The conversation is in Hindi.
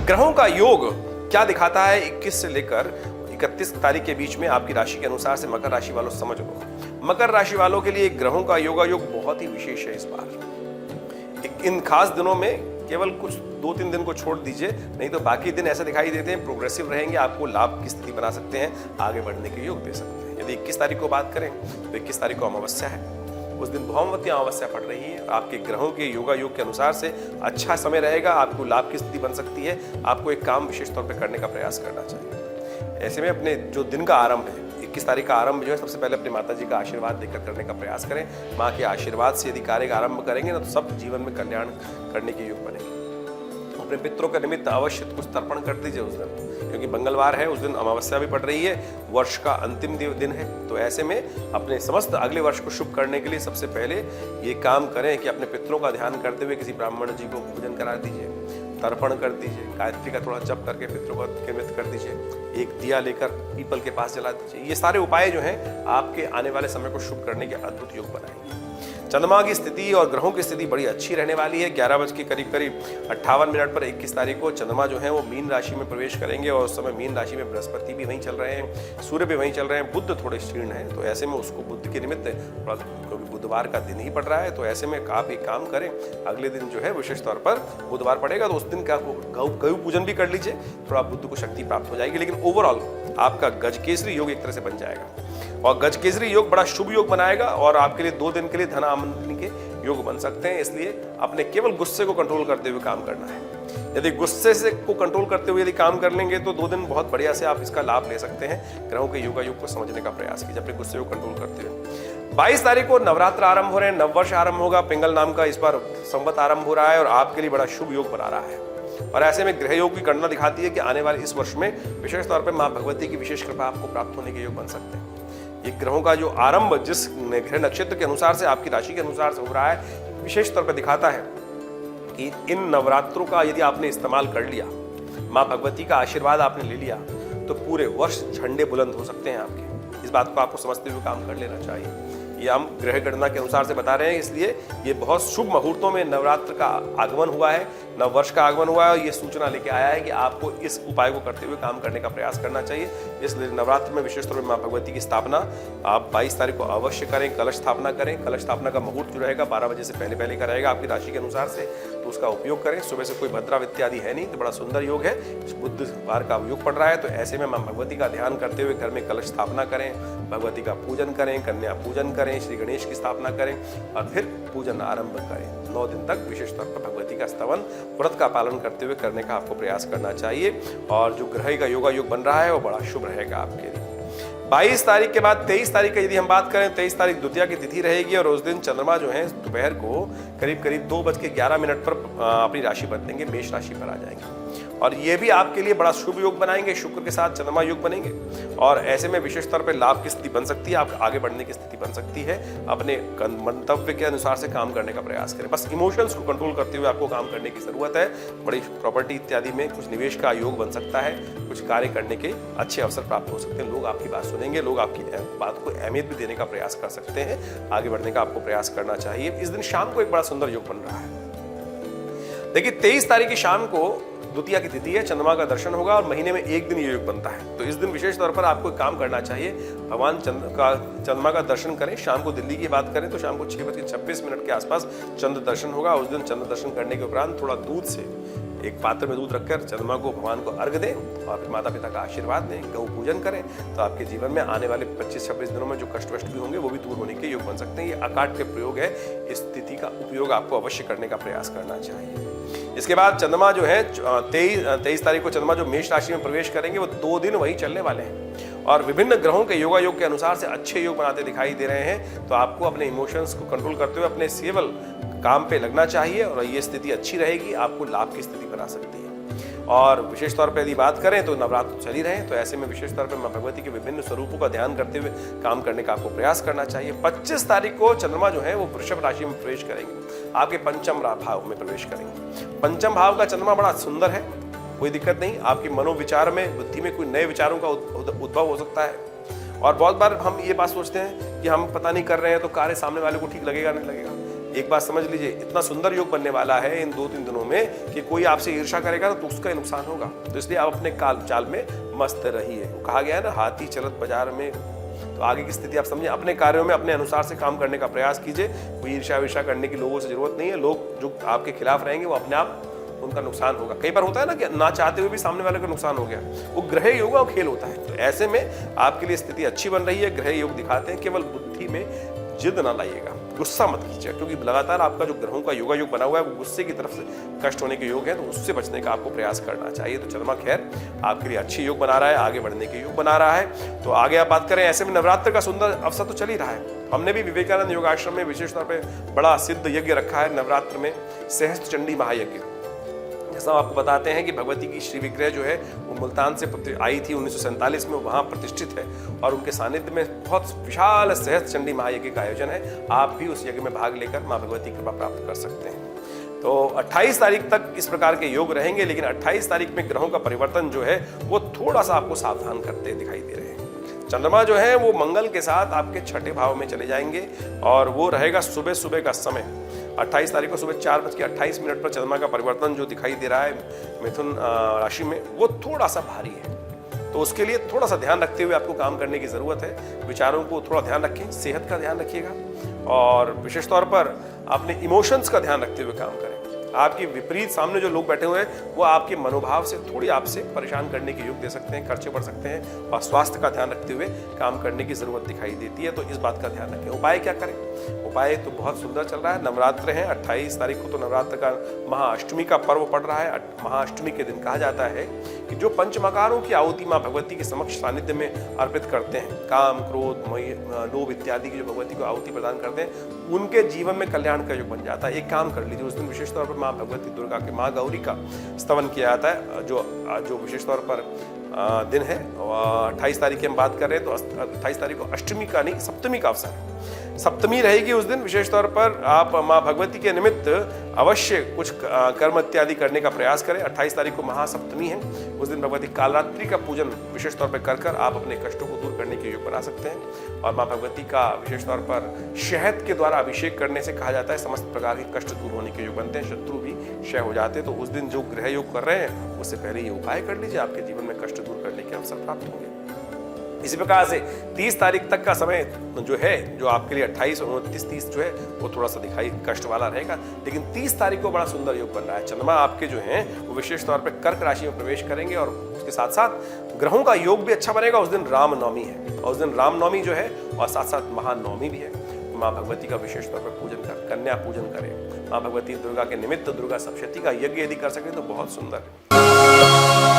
ग्रहों का योग क्या दिखाता है 21 से लेकर 31 तारीख के बीच में आपकी राशि के अनुसार से मकर राशि वालों समझ लो। मकर राशि वालों के लिए ग्रहों का योगा योग बहुत ही विशेष है इस बार। इन खास दिनों में केवल कुछ 2-3 दिन को छोड़ दीजिए, नहीं तो बाकी दिन ऐसे दिखाई देते हैं प्रोग्रेसिव रहेंगे, आपको लाभ की स्थिति बना सकते हैं, आगे बढ़ने के योग दे सकते हैं। यदि 21 तारीख को बात करें तो 21 तारीख को अमावस्या है, उस दिन भौमवती अमावस्या पड़ रही है। आपके ग्रहों के योगा योग के अनुसार से अच्छा समय रहेगा, आपको लाभ की स्थिति बन सकती है। आपको एक काम विशेष तौर पर करने का प्रयास करना चाहिए। ऐसे में अपने जो दिन का आरंभ है 21 तारीख का आरंभ जो है, सबसे पहले अपनी माता जी का आशीर्वाद देकर करने का प्रयास करें। माँ के आशीर्वाद से यदि कार्य का आरंभ करेंगे ना तो सब जीवन में कल्याण करने के योग बनेंगे। अपने पितरों के निमित्त अवश्य कुछ तर्पण कर दीजिए उस दिन, क्योंकि मंगलवार है, उस दिन अमावस्या भी पड़ रही है, वर्ष का अंतिम दिन है। तो ऐसे में अपने समस्त अगले वर्ष को शुभ करने के लिए सबसे पहले ये काम करें कि अपने पितरों का ध्यान करते हुए किसी ब्राह्मण जी को पूजन करा दीजिए, तर्पण कर दीजिए, गायत्री का थोड़ा जप करके पितरों का निमित्त कर दीजिए, एक दिया लेकर पीपल के पास जला दीजिए। ये सारे उपाय जो हैं आपके आने वाले समय को शुभ करने के अद्भुत योग बनाएंगे। चंद्रमा की स्थिति और ग्रहों की स्थिति बड़ी अच्छी रहने वाली है। 11 बज के करीब 58 मिनट पर 21 तारीख को चंद्रमा जो है वो मीन राशि में प्रवेश करेंगे और उस समय मीन राशि में बृहस्पति भी वहीं चल रहे हैं, सूर्य भी वहीं चल रहे हैं, बुध थोड़े क्षीण है। तो ऐसे में उसको बुध के निमित्त थोड़ा, क्योंकि बुधवार का दिन ही पड़ रहा है, तो ऐसे में आप एक काम करें, अगले दिन जो है विशेष तौर पर बुधवार पड़ेगा तो उस दिन का गौ पूजन भी कर लीजिए, थोड़ा बुध को शक्ति प्राप्त हो जाएगी। लेकिन ओवरऑल आपका गजकेसरी योग एक तरह से बन जाएगा और गजकेसरी योग बड़ा शुभ योग बनाएगा और आपके लिए 2 दिन के लिए धन आमदनी के योग बन सकते हैं। इसलिए अपने केवल गुस्से को कंट्रोल करते हुए काम करना है। यदि गुस्से से को कंट्रोल करते हुए यदि काम कर लेंगे तो 2 दिन बहुत बढ़िया से आप इसका लाभ ले सकते हैं। ग्रहों के योगा योग को समझने का प्रयास कीजिए अपने गुस्से को कंट्रोल करते हुए। 22 तारीख को नवरात्र आरंभ हो रहे हैं, नववर्ष आरंभ होगा, पिंगल नाम का इस बार संवत आरंभ हो रहा है और आपके लिए बड़ा शुभ योग बना रहा है। और ऐसे में ग्रह योग की गणना दिखाती है कि आने वाले इस वर्ष में विशेष तौर पर मां भगवती की विशेष कृपा आपको प्राप्त होने के योग बन सकते हैं। ये ग्रहों का जो आरंभ जिस ग्रह नक्षत्र के अनुसार से आपकी राशि के अनुसार से हो रहा है, विशेष तौर पर दिखाता है कि इन नवरात्रों का यदि आपने इस्तेमाल कर लिया, मां भगवती का आशीर्वाद आपने ले लिया, तो पूरे वर्ष झंडे बुलंद हो सकते हैं आपके। इस बात को आपको समझते हुए काम कर लेना चाहिए। ये हम ग्रह गणना के अनुसार से बता रहे हैं, इसलिए ये बहुत शुभ मुहूर्तों में नवरात्र का आगमन हुआ है, नववर्ष का आगमन हुआ है और ये सूचना लेके आया है कि आपको इस उपाय को करते हुए काम करने का प्रयास करना चाहिए। इसलिए नवरात्र में विशेष तौर पर मां भगवती की स्थापना आप 22 तारीख को अवश्य करें, कलश स्थापना करें। कलश स्थापना का मुहूर्त जो रहेगा 12 बजे से पहले का रहेगा आपकी राशि के अनुसार से, तो उसका उपयोग करें। सुबह से कोई भद्रा इत्यादि है नहीं, तो बड़ा सुंदर योग है, बुधवार का योग पड़ रहा है, तो ऐसे में मां भगवती का ध्यान करते हुए घर में कलश स्थापना करें, भगवती का पूजन करें, कन्या पूजन करें, श्री गणेश की स्थापना करें और फिर पूजन आरंभ करें। 9 दिन तक विशेष तौर पर भगवती का स्तवन व्रत का पालन करते हुए करने का आपको प्रयास करना चाहिए और जो ग्रह का योगा योग बन रहा है वो बड़ा शुभ रहेगा आपके लिए। 22 तारीख के बाद 23 तारीख की यदि हम बात करें, 23 तारीख द्वितीया की तिथि रहेगी और उस दिन चंद्रमा जो है दोपहर को करीब 2:11 पर अपनी राशि बदलेंगे, मेष राशि पर आ जाएंगे और ये भी आपके लिए बड़ा शुभ योग बनाएंगे। शुक्र के साथ चंद्रमा योग बनेंगे और ऐसे में विशेष तौर पर लाभ की स्थिति बन सकती है, आप आगे बढ़ने की स्थिति बन सकती है। अपने मंतव्य के अनुसार से काम करने का प्रयास करें, बस इमोशंस को कंट्रोल करते हुए आपको काम करने की जरूरत है। बड़ी प्रॉपर्टी इत्यादि में कुछ निवेश का योग बन सकता है, कुछ कार्य करने के अच्छे अवसर प्राप्त हो सकते हैं, लोग आपकी बात सुनेंगे, लोग आपकी बात को अहमियत भी देने का प्रयास कर सकते हैं। आगे बढ़ने का आपको प्रयास करना चाहिए। इस दिन शाम को एक बड़ा सुंदर योग बन रहा है। देखिए 23 तारीख की शाम को द्वितीया की तिथि है, चंद्रमा का दर्शन होगा और महीने में एक दिन ये योग बनता है। तो इस दिन विशेष तौर पर आपको काम करना चाहिए, भगवान चंद्रमा का दर्शन करें। शाम को दिल्ली की बात करें तो शाम को 6:26 के आसपास चंद्र दर्शन होगा। उस दिन चंद्र दर्शन करने के उपरांत थोड़ा दूध से एक पात्र में दूध रखकर चंद्रमा को भगवान को अर्घ दें और फिर माता पिता का आशीर्वाद दें, गौ पूजन करें, तो आपके जीवन में आने वाले 25-26 दिनों में जो कष्ट भी होंगे वो भी दूर होने के योग बन सकते हैं। ये अकाट के प्रयोग है, इस तिथि का उपयोग आपको अवश्य करने का प्रयास करना चाहिए। इसके बाद चंद्रमा जो है 23 तारीख को चंद्रमा जो मेष राशि में प्रवेश करेंगे वो 2 दिन वही चलने वाले हैं और विभिन्न ग्रहों के योगा योग के अनुसार से अच्छे योग बनाते दिखाई दे रहे हैं। तो आपको अपने इमोशंस को कंट्रोल करते हुए अपने सेवल काम पे लगना चाहिए और ये स्थिति अच्छी रहेगी, आपको लाभ की स्थिति बना सकती है। और विशेष तौर पर यदि बात करें तो नवरात्र चल ही रहे हैं, तो ऐसे में विशेष तौर पर मां भगवती के विभिन्न स्वरूपों का ध्यान करते हुए काम करने का आपको प्रयास करना चाहिए। 25 तारीख को चंद्रमा जो है वो वृषभ राशि में प्रवेश करेंगे, आपके पंचम भाव में प्रवेश करेंगे। पंचम भाव का चंद्रमा बड़ा सुंदर है, कोई दिक्कत नहीं, आपके मनोविचार में बुद्धि में कोई नए विचारों का उद्भव हो सकता है और बहुत बार हम ये बात सोचते हैं कि हम पता नहीं कर रहे हैं तो कार्य सामने वाले को ठीक लगेगा नहीं लगेगा। एक बात समझ लीजिए, इतना सुंदर योग बनने वाला है इन 2-3 दिनों में कि कोई आपसे ईर्ष्या करेगा तो उसका ही नुकसान होगा। तो इसलिए आप अपने चाल में मस्त रहिए। कहा गया है ना, हाथी चलत बाजार में। तो आगे की स्थिति आप समझिए, अपने कार्यों में अपने अनुसार से काम करने का प्रयास कीजिए। कोई ईर्ष्या विर्ष्या करने की लोगों से जरूरत नहीं है। लोग जो आपके खिलाफ रहेंगे वो अपने आप उनका नुकसान होगा। कई बार होता है ना कि ना चाहते हुए भी सामने वाले का नुकसान हो गया, वो ग्रह योग और खेल होता है। तो ऐसे में आपके लिए स्थिति अच्छी बन रही है। ग्रह योग दिखाते हैं, केवल बुद्धि में जिद ना लाइएगा, गुस्सा मत कीजिए, क्योंकि लगातार आपका जो ग्रहों का योगा योग बना हुआ है वो गुस्से की तरफ से कष्ट होने के योग है, तो उससे बचने का आपको प्रयास करना चाहिए। तो चंद्रमा खैर आपके लिए अच्छी योग बना रहा है, आगे बढ़ने के योग बना रहा है। तो आगे आप बात करें, ऐसे में नवरात्र का सुंदर अवसर तो चल ही रहा है। हमने भी विवेकानंद योगाश्रम में विशेष तौर पर बड़ा सिद्ध यज्ञ रखा है नवरात्र में, सहस्त्र चंडी महायज्ञ। जैसा आपको बताते हैं कि भगवती की श्री विग्रह जो है वो मुल्तान से आई थी 1947 में, वहाँ प्रतिष्ठित है और उनके सानिध्य में बहुत विशाल सहस्त्र चंडी महायज्ञ का आयोजन है। आप भी उस यज्ञ में भाग लेकर माँ भगवती की कृपा प्राप्त कर सकते हैं। तो 28 तारीख तक इस प्रकार के योग रहेंगे, लेकिन 28 तारीख में ग्रहों का परिवर्तन जो है वो थोड़ा सा आपको सावधान करते दिखाई दे रहे हैं। चंद्रमा जो है वो मंगल के साथ आपके छठे भाव में चले जाएंगे और वो रहेगा सुबह सुबह का समय। 28 तारीख को सुबह 4:28 पर चंद्रमा का परिवर्तन जो दिखाई दे रहा है मिथुन राशि में, वो थोड़ा सा भारी है। तो उसके लिए थोड़ा सा ध्यान रखते हुए आपको काम करने की जरूरत है। विचारों को थोड़ा ध्यान रखें, सेहत का ध्यान रखिएगा और विशेष तौर पर अपने इमोशंस का ध्यान रखते हुए काम करें। आपकी विपरीत सामने जो लोग बैठे हुए हैं वो आपके मनोभाव से थोड़ी आपसे परेशान करने के योग दे सकते हैं, खर्चे बढ़ सकते हैं और स्वास्थ्य का ध्यान रखते हुए काम करने की जरूरत दिखाई देती है। तो इस बात का ध्यान रखें। उपाय क्या करें? उपाय तो बहुत सुंदर चल रहा है। नवरात्र है 28 तारीख को, तो नवरात्र का महाअष्टमी का पर्व पड़ रहा है। महाअष्टमी के दिन कहा जाता है कि जो पंचमकारों की आहुति माँ भगवती के समक्ष सानिध्य में अर्पित करते हैं, काम क्रोध लोभ इत्यादि की जो भगवती को आहुति प्रदान करते हैं, उनके जीवन में कल्याण का योग बन जाता है। एक काम कर लीजिए, उस दिन विशेष तौर पर माँ भगवती दुर्गा के, माँ गौरी का स्तवन किया जाता है, जो विशेष तौर पर दिन है। 28 तारीख की हम बात कर रहे हैं, तो 28 तारीख को अष्टमी का नहीं, सप्तमी का अवसर है। सप्तमी रहेगी उस दिन। विशेष तौर पर आप माँ भगवती के निमित्त अवश्य कुछ कर्म इत्यादि करने का प्रयास करें। 28 तारीख को महासप्तमी है, उस दिन भगवती कालरात्रि का पूजन विशेष तौर पर कर आप अपने कष्टों को दूर करने के योग बना सकते हैं। और माँ भगवती का विशेष तौर पर शहद के द्वारा अभिषेक करने से कहा जाता है समस्त प्रकार के कष्ट दूर होने के योग बनते हैं, शत्रु भी क्षय हो जाते हैं। तो उस दिन जो ग्रह योग कर रहे हैं उससे पहले ये उपाय कर लीजिए, आपके जीवन में कष्ट दूर करने के अवसर प्राप्त होंगे। इसी प्रकार से 30 तारीख तक का समय जो है, जो आपके लिए 28, 29, 30 जो है वो थोड़ा सा दिखाई कष्ट वाला रहेगा, लेकिन 30 तारीख को बड़ा सुंदर योग बन रहा है। चंद्रमा आपके जो हैं वो विशेष तौर पर कर्क राशि में प्रवेश करेंगे और उसके साथ साथ ग्रहों का योग भी अच्छा बनेगा। उस दिन रामनवमी है और उस दिन रामनवमी जो है और साथ साथ महानवमी भी है। माँ भगवती का विशेष तौर पर पूजन कर, कन्या पूजन करें। माँ भगवती दुर्गा के निमित्त दुर्गा सप्तशती का यज्ञ यदि कर सके तो बहुत सुंदर है।